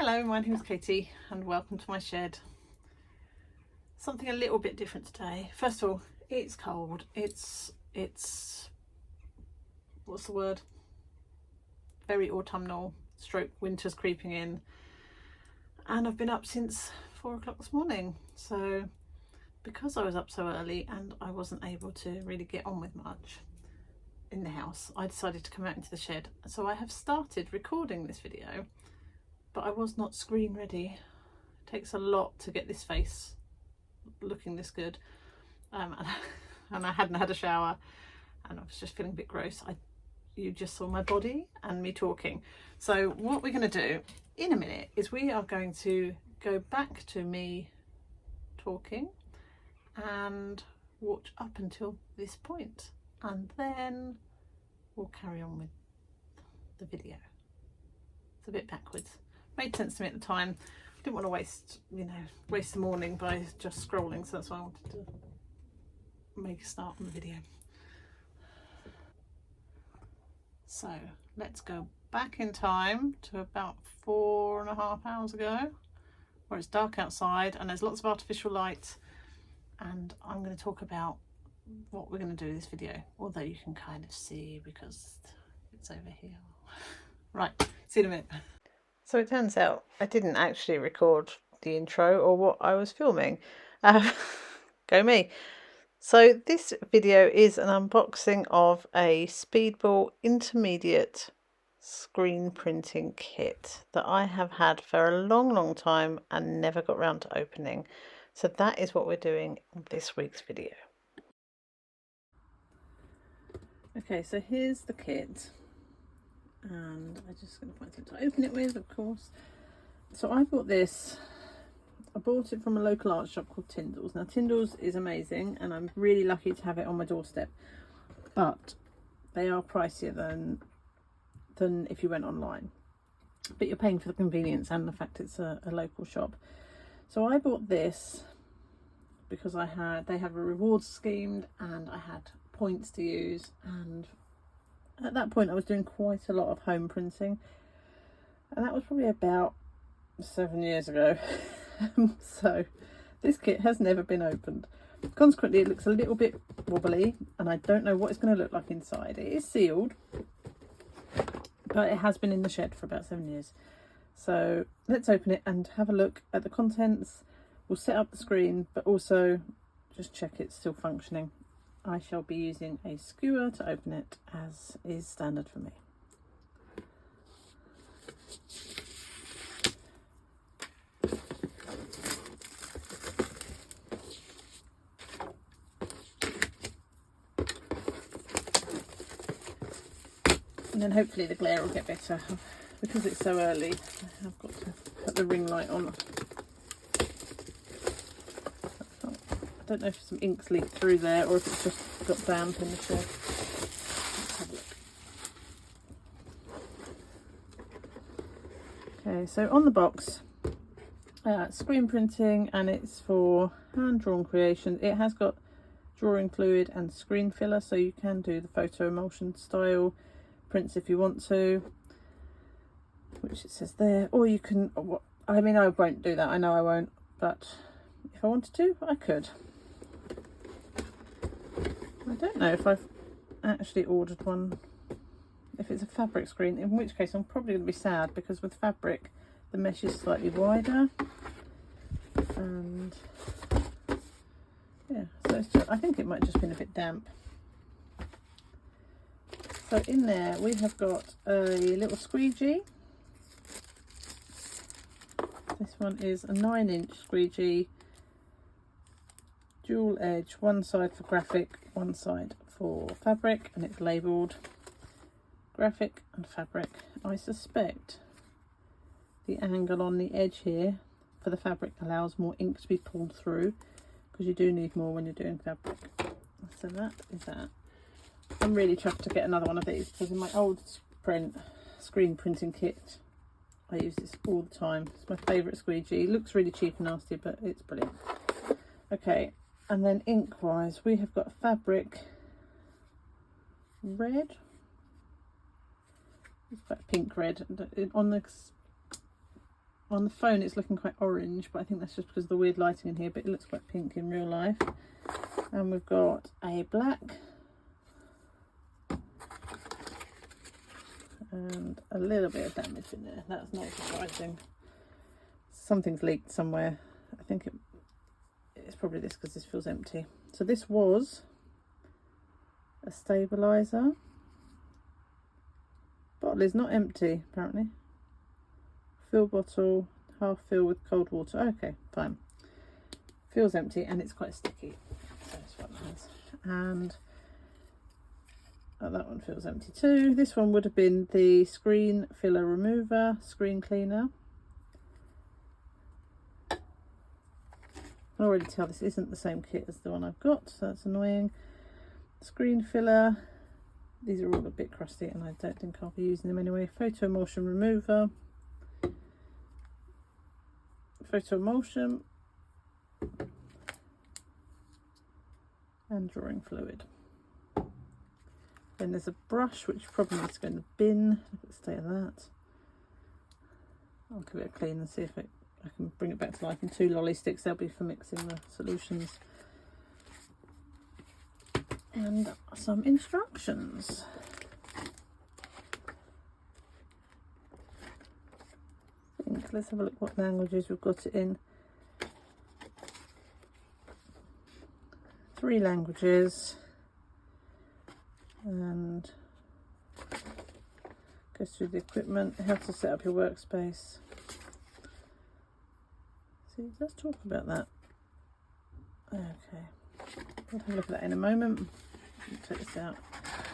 Hello, my name is Katie and welcome to my shed. Something a little bit different today. First of all, it's cold. It's what's the word? Very autumnal, stroke winter's creeping in. And I've been up since 4 o'clock this morning. So because I was up so early and I wasn't able to really get on with much in the house, I decided to come out into the shed. So I have started recording this video, but I was not screen ready. It takes a lot to get this face looking this good, and I hadn't had a shower and I was just feeling a bit gross. You just saw my body and me talking. So what we're going to do in a minute is we are going to go back to me talking and watch up until this point, and then we'll carry on with the video. It's a bit backwards. Made sense to me at the time. I didn't want to waste the morning by just scrolling, so that's why I wanted to make a start on the video. So let's go back in time to about 4.5 hours ago, where it's dark outside and there's lots of artificial light, and I'm going to talk about what we're going to do in this video, although you can kind of see because it's over here. Right, see you in a minute. So it turns out I didn't actually record the intro or what I was filming. Go me. So this video is an unboxing of a Speedball intermediate screen printing kit that I have had for a long time and never got around to opening. So that is what we're doing in this week's video. Okay, so here's the kit. And I'm just going to find something to open it with, of course. So I bought this. I bought it from a local art shop called Tyndall's. Now Tyndall's is amazing and I'm really lucky to have it on my doorstep, but they are pricier than if you went online. But you're paying for the convenience and the fact it's a local shop. So I bought this because they have a rewards scheme and I had points to use, and at that point I was doing quite a lot of home printing, and that was probably about 7 years ago. So this kit has never been opened. Consequently, it looks a little bit wobbly and I don't know what it's going to look like inside. It is sealed, but it has been in the shed for about 7 years. So let's open it and have a look at the contents. We'll set up the screen, but also just check it's still functioning. I shall be using a skewer to open it, as is standard for me. And then hopefully the glare will get better. Because it's so early, I've got to put the ring light on. I don't know if some ink's leaked through there or if it's just got damp in the shed. Let's have a look. Okay, so on the box, screen printing, and it's for hand-drawn creation. It has got drawing fluid and screen filler, so you can do the photo emulsion style prints if you want to, which it says there, or you can, I mean, I won't do that, I know I won't, but if I wanted to, I could. I don't know if I've actually ordered one, if it's a fabric screen, in which case I'm probably going to be sad, because with fabric the mesh is slightly wider, and yeah, so it's just, I think it might just been a bit damp. So in there we have got a little squeegee. This one is a 9-inch squeegee, dual edge, one side for graphic, one side for fabric, and it's labelled graphic and fabric. I suspect the angle on the edge here for the fabric allows more ink to be pulled through, because you do need more when you're doing fabric. So that is that. I'm really chuffed to get another one of these, because in my old screen printing kit I use this all the time. It's my favourite squeegee. It looks really cheap and nasty, but it's brilliant. Okay, and then ink wise we have got fabric red. It's like pink red. On the On the phone it's looking quite orange, but I think that's just because of the weird lighting in here, but it looks quite pink in real life. And we've got a black and a little bit of damage in there. That's not surprising. Something's leaked somewhere. I think it's probably this, because this feels empty. So this was a stabilizer. Bottle is not empty apparently. Fill bottle, half fill with cold water. Okay, fine. Feels empty and it's quite sticky. So it's what it has. And that one feels empty too. This one would have been the screen filler remover, screen cleaner. I can already tell this isn't the same kit as the one I've got, so that's annoying. Screen filler. These are all a bit crusty and I don't think I'll be using them anyway. Photo emulsion remover. Photo emulsion. And drawing fluid. Then there's a brush which probably needs to go in the bin. Look at the state of that. I'll give it a clean and see if I can bring it back to life in 2 lolly sticks. They'll be for mixing the solutions. And some instructions. Let's have a look what languages we've got it in. 3 languages. And goes through the equipment, how to set up your workspace. See, let's talk about that. Okay, we'll have a look at that in a moment. Take this out.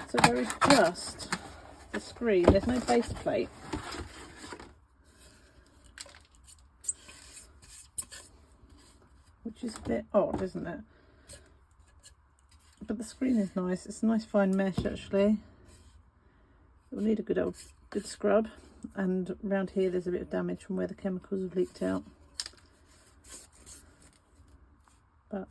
So there is just the screen, there's no base plate. Which is a bit odd, isn't it? But the screen is nice. It's a nice fine mesh actually. It will need a good scrub. And around here there's a bit of damage from where the chemicals have leaked out. But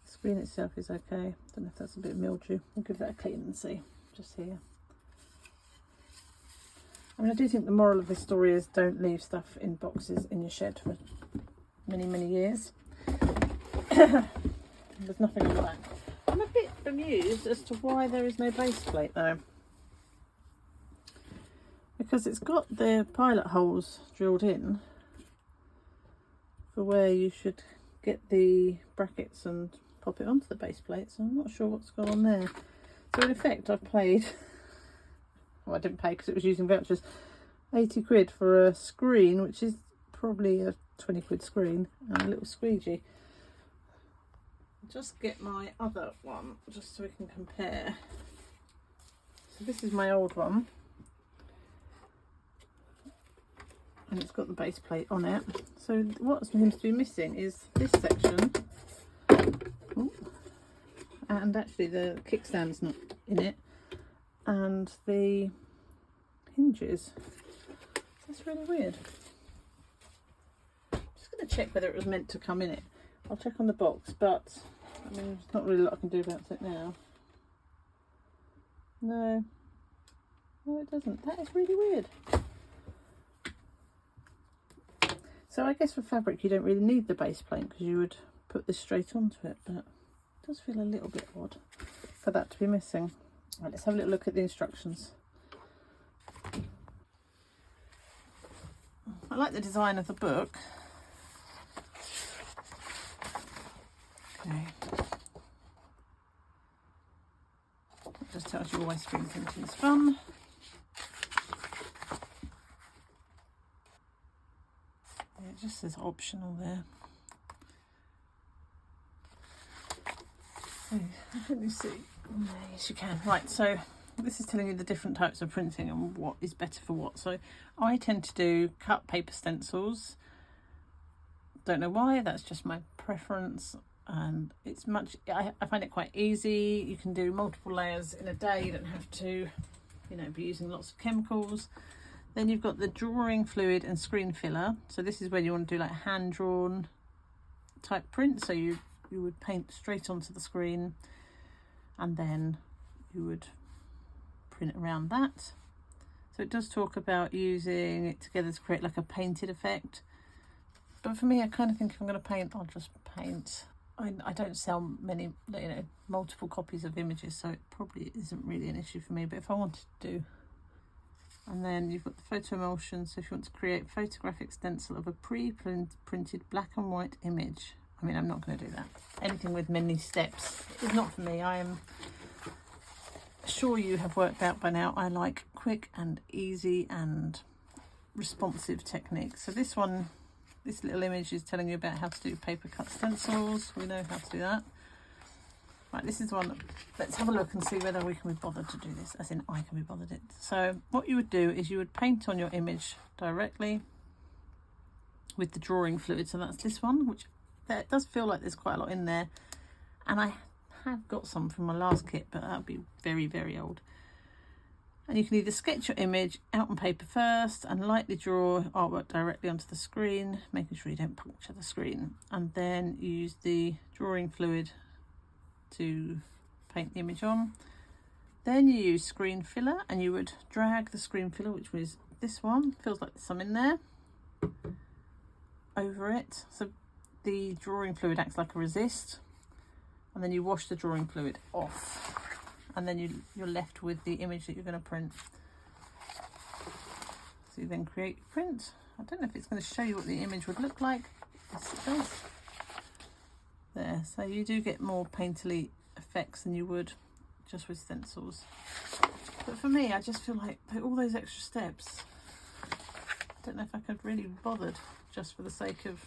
the screen itself is okay. Don't know if that's a bit of mildew. We'll give that a clean and see. Just here. I mean, I do think the moral of this story is don't leave stuff in boxes in your shed for many years. There's nothing on the back. I'm a bit bemused as to why there is no base plate though. Because it's got the pilot holes drilled in for where you should get the brackets and pop it onto the base plate, so I'm not sure what's gone on there. So in effect I've paid, well I didn't pay because it was using vouchers, 80 quid for a screen, which is probably a 20 quid screen, and a little squeegee. Just get my other one just so we can compare. So this is my old one and it's got the base plate on it. So what seems to be missing is this section. Ooh. And actually the kickstand's not in it, and the hinges. That's really weird. I'm just going to check whether it was meant to come in it. I'll check on the box, but I mean, there's not really a lot I can do about it now. No, it doesn't. That is really weird. So I guess for fabric you don't really need the base plate because you would put this straight onto it, but it does feel a little bit odd for that to be missing. Right, let's have a little look at the instructions. I like the design of the book. Okay. It just tells you why screen printing is fun. Yeah, it just says optional there. Oh, let me see. Yes, you can. Right, so this is telling you the different types of printing and what is better for what. So I tend to do cut paper stencils. Don't know why, that's just my preference. And it's I find it quite easy. You can do multiple layers in a day. You don't have to, be using lots of chemicals. Then you've got the drawing fluid and screen filler. So this is where you want to do like hand drawn type print. So you would paint straight onto the screen and then you would print around that. So it does talk about using it together to create like a painted effect. But for me, I kind of think if I'm going to paint, I'll just paint. I don't sell many, you know, multiple copies of images, so it probably isn't really an issue for me. But if I wanted to do, and then you've got the photo emulsion. So if you want to create photographic stencil of a pre-printed black and white image. I mean, I'm not going to do that. Anything with many steps is not for me. I am sure you have worked out by now I like quick and easy and responsive techniques. So this one, this little image is telling you about how to do paper cut stencils. We know how to do that. Right, this is one. Let's have a look and see whether we can be bothered to do this, as in I can be bothered it. So what you would do is you would paint on your image directly with the drawing fluid. So that's this one, which it does feel like there's quite a lot in there. And I have got some from my last kit, but that'll be very, very old. And you can either sketch your image out on paper first and lightly draw artwork directly onto the screen, making sure you don't puncture the screen, and then use the drawing fluid to paint the image on. Then you use screen filler, and you would drag the screen filler, which was this one, feels like there's some in there, over it. So the drawing fluid acts like a resist, and then you wash the drawing fluid off, and then you're left with the image that you're going to print. So you then create your print. I don't know if it's going to show you what the image would look like. Yes, it does. There, so you do get more painterly effects than you would just with stencils. But for me, I just feel like all those extra steps, I don't know if I could really be bothered just for the sake of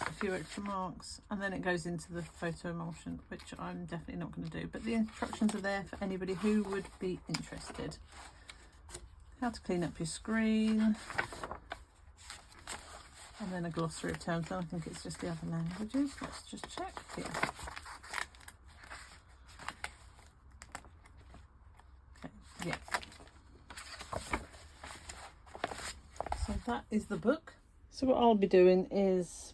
a few extra marks. And then it goes into the photo emulsion, which I'm definitely not going to do. But the instructions are there for anybody who would be interested. How to clean up your screen. And then a glossary of terms. I think it's just the other languages. Let's just check here. Okay, yeah. So that is the book. So what I'll be doing is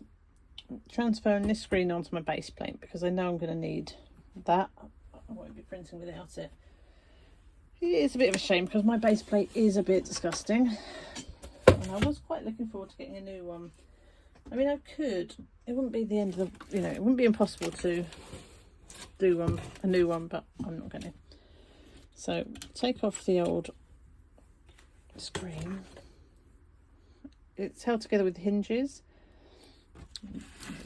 transferring this screen onto my base plate, because I know I'm going to need that. I won't be printing without it. It is a bit of a shame because my base plate is a bit disgusting. And I was quite looking forward to getting a new one. I mean, I could. It wouldn't be the end of the, you know, it wouldn't be impossible to do a new one, but I'm not going to. So take off the old screen. It's held together with hinges. If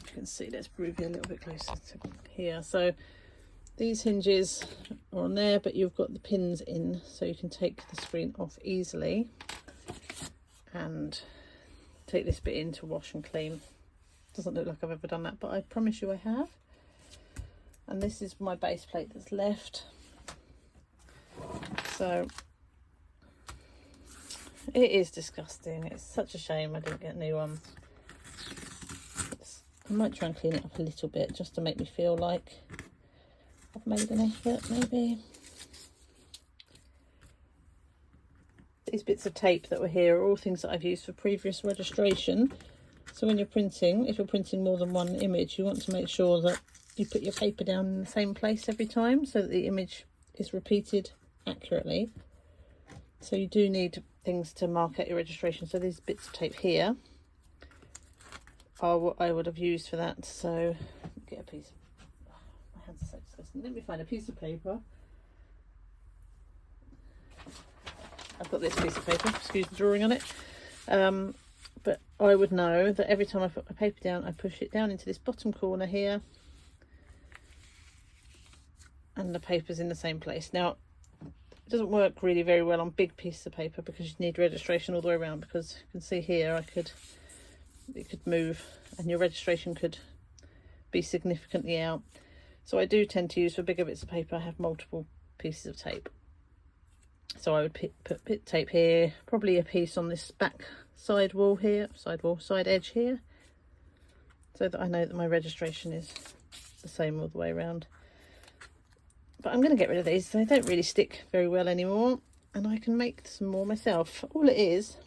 you can see, let's move you a little bit closer to here. So these hinges are on there, but you've got the pins in, so you can take the screen off easily and take this bit in to wash and clean. Doesn't look like I've ever done that, but I promise you I have. And this is my base plate that's left. So it is disgusting. It's such a shame I didn't get a new one. I might try and clean it up a little bit just to make me feel like I've made an effort, maybe. These bits of tape that were here are all things that I've used for previous registration. So when you're printing, if you're printing more than one image, you want to make sure that you put your paper down in the same place every time so that the image is repeated accurately. So you do need things to mark out your registration. So these bits of tape here are what I would have used for that. So get a piece. My hands are so disgusting. Let me find a piece of paper. I've got this piece of paper, excuse the drawing on it. But I would know that every time I put my paper down, I push it down into this bottom corner here, and the paper's in the same place. Now, it doesn't work really very well on big pieces of paper because you need registration all the way around, because you can see here it could move and your registration could be significantly out. So I do tend to use, for bigger bits of paper, I have multiple pieces of tape. So I would put bit tape here, probably a piece on this back side wall here, side edge here, so that I know that my registration is the same all the way around. But I'm going to get rid of these. They don't really stick very well anymore, and I can make some more myself. All it is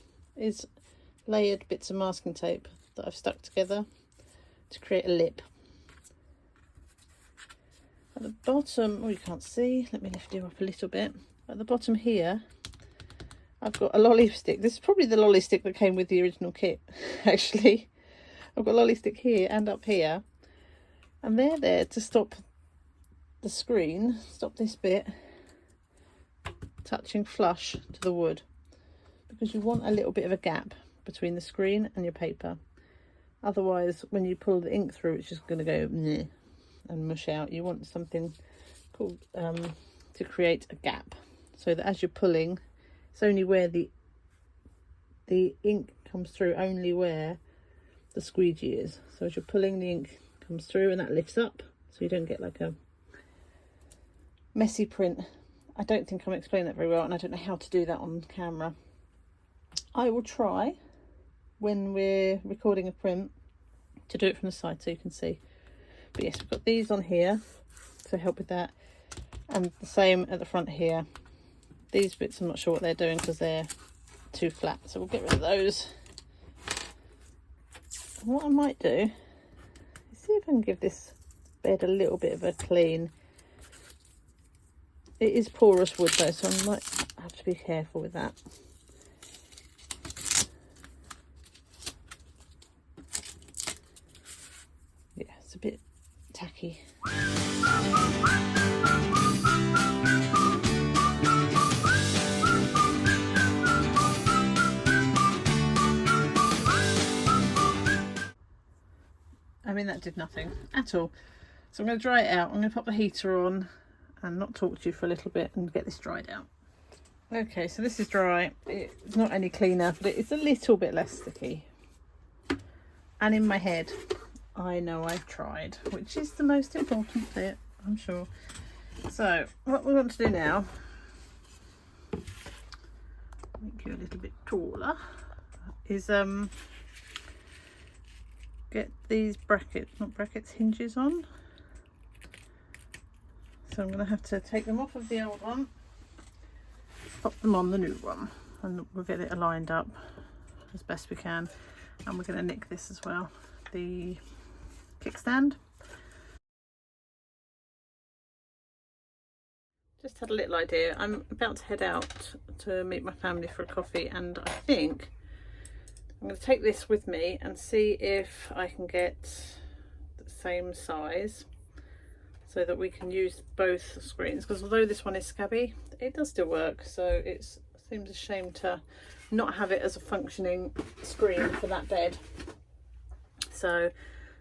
layered bits of masking tape that I've stuck together to create a lip. At the bottom, oh, you can't see, let me lift you up a little bit. At the bottom here, I've got a lolly stick. This is probably the lolly stick that came with the original kit, actually. I've got a lolly stick here and up here. And they're there to stop the screen, stop this bit touching flush to the wood. Because you want a little bit of a gap between the screen and your paper. Otherwise, when you pull the ink through, it's just going to go meh and mush out. You want something called to create a gap, so that as you're pulling, it's only where the ink comes through, only where the squeegee is. So as you're pulling, the ink comes through and that lifts up, so you don't get like a messy print. I don't think I'm explaining that very well, and I don't know how to do that on camera. I will try when we're recording a print to do it from the side so you can see. But yes, we've got these on here to help with that, and the same at the front here. These bits I'm not sure what they're doing because they're too flat, so we'll get rid of those. And what I might do is see if I can give this bed a little bit of a clean. It is porous wood though, so I might have to be careful with that. Yeah, it's a bit tacky. I mean, that did nothing at all. So I'm going to dry it out. I'm going to pop the heater on and not talk to you for a little bit and get this dried out. Okay, so this is dry. It's not any cleaner, but it's a little bit less sticky. And in my head, I know I've tried, which is the most important bit, I'm sure. So what we want to do now, make you a little bit taller, is get these hinges on. So I'm going to have to take them off of the old one, pop them on the new one, and we'll get it aligned up as best we can. And we're going to nick this as well, the kickstand. Just had a little idea. I'm about to head out to meet my family for a coffee, and I think I'm going to take this with me and see if I can get the same size so that we can use both screens, because although this one is scabby, it does still work, so it seems a shame to not have it as a functioning screen for that bed. So I'm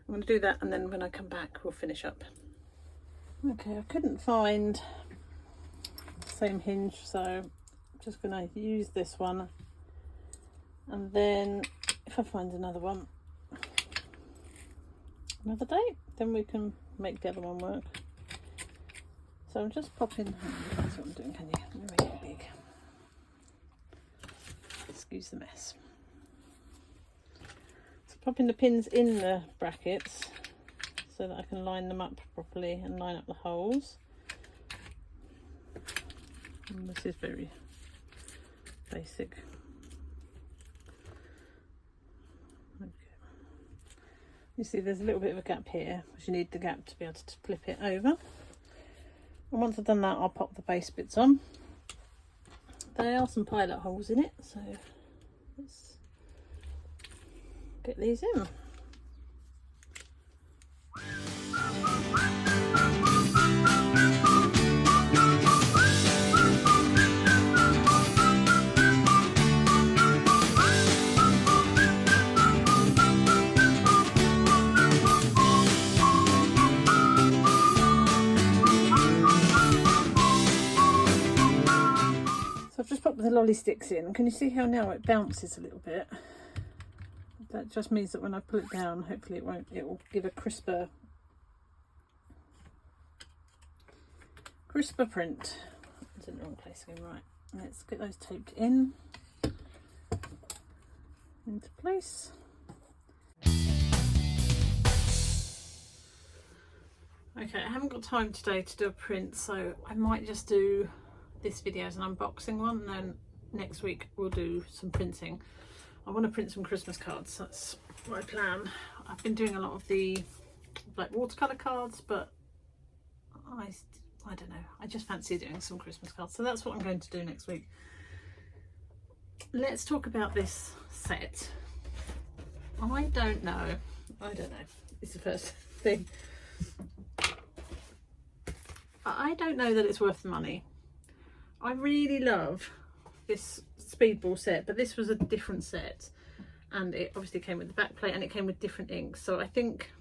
going to do that, and then when I come back we'll finish up. Okay, I couldn't find the same hinge, so I'm just going to use this one, and then if I find another one another day, then we can make the other one work. So I'm just popping, that's what I'm doing, can you? Let me make it big. Excuse the mess. So popping the pins in the brackets so that I can line them up properly and line up the holes. And this is very basic. You see there's a little bit of a gap here, because you need the gap to be able to flip it over. And once I've done that, I'll pop the base bits on. There are some pilot holes in it, so let's get these in. The lolly sticks in. Can you see how now it bounces a little bit? That just means that when I pull it down, hopefully it will give a crisper print. It's in the wrong place again. Right, let's get those taped in into place. Okay, I haven't got time today to do a print, so I might just do this video as an unboxing one, and then next week we'll do some printing. I want to print some Christmas cards, that's my plan. I've been doing a lot of the like watercolour cards, but I don't know, I just fancy doing some Christmas cards, so that's what I'm going to do next week. let's talk about this set. I don't know. It's the first thing. I don't know that it's worth the money. I really love this Speedball set, but this was a different set, and it obviously came with the back plate and it came with different inks. So I think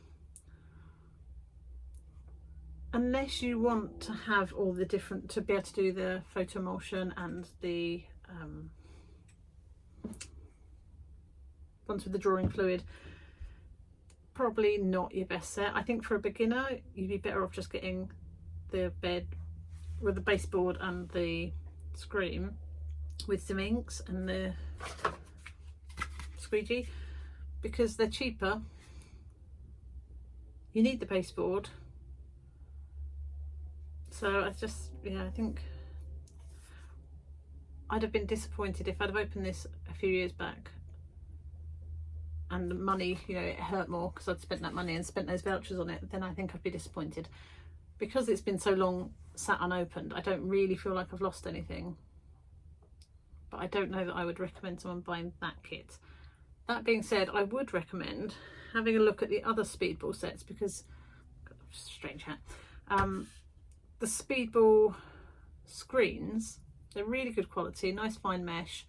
unless you want to have all the different, to be able to do the photo emulsion and the ones with the drawing fluid, probably not your best set. I think for a beginner you'd be better off just getting the bed with the baseboard and the screen with some inks and the squeegee, because they're cheaper. You need the baseboard. So I think I'd have been disappointed if I'd have opened this a few years back and the money, you know, it hurt more because I'd spent that money and spent those vouchers on it. Then I think I'd be disappointed. Because it's been so long sat unopened, I don't really feel like I've lost anything. But I don't know that I would recommend someone buying that kit. That being said, I would recommend having a look at the other Speedball sets, because, strange hat, the Speedball screens, they're really good quality, nice fine mesh,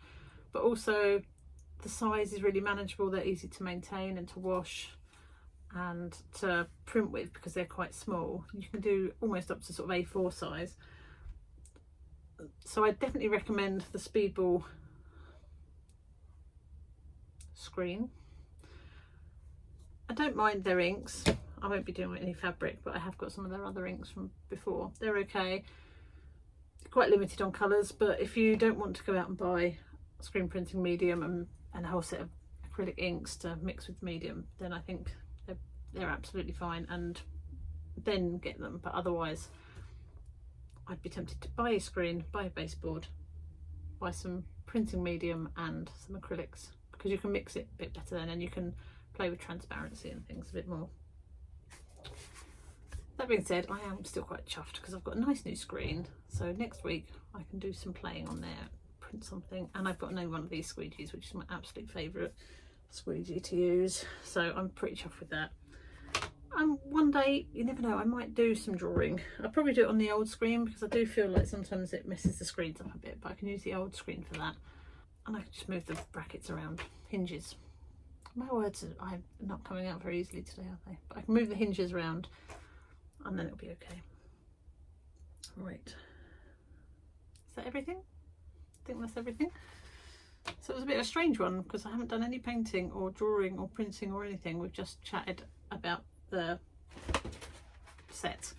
but also the size is really manageable. They're easy to maintain and to wash and to print with because they're quite small. You can do almost up to sort of A4 size. So I definitely recommend the Speedball screen. I don't mind their inks. I won't be doing any fabric, but I have got some of their other inks from before. They're okay. Quite limited on colours, but if you don't want to go out and buy screen printing medium and a whole set of acrylic inks to mix with medium, then I think they're absolutely fine, and then get them. But otherwise I'd be tempted to buy a screen, buy a baseboard, buy some printing medium and some acrylics, because you can mix it a bit better then, and you can play with transparency and things a bit more. That being said, I am still quite chuffed because I've got a nice new screen, so next week I can do some playing on there, print something, and I've got a new one of these squeegees, which is my absolute favourite squeegee to use, so I'm pretty chuffed with that. One day, you never know, I might do some drawing. I'll probably do it on the old screen because I do feel like sometimes it messes the screens up a bit, but I can use the old screen for that. And I can just move the brackets around, hinges. My words are not coming out very easily today, are they? But I can move the hinges around and then it'll be okay. Right. Is that everything? I think that's everything. So it was a bit of a strange one because I haven't done any painting or drawing or printing or anything. We've just chatted about the set,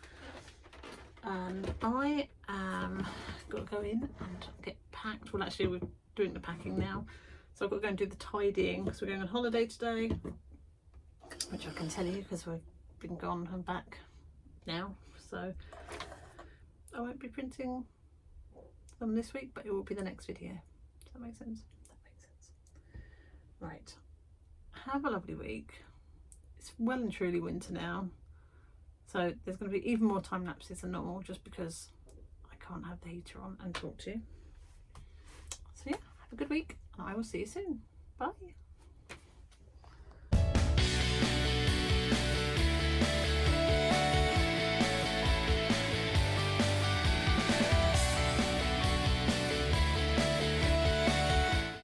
and I am got to go in and get packed. Well, actually we're doing the packing now, so I've got to go and do the tidying because we're going on holiday today, which I can tell you because we've been gone and back now, so I won't be printing them this week, but it will be the next video. Does that make sense? That makes sense. Right, have a lovely week. It's well and truly winter now, so there's going to be even more time lapses than normal just because I can't have the heater on and talk to you. So yeah, have a good week and I will see you soon. Bye.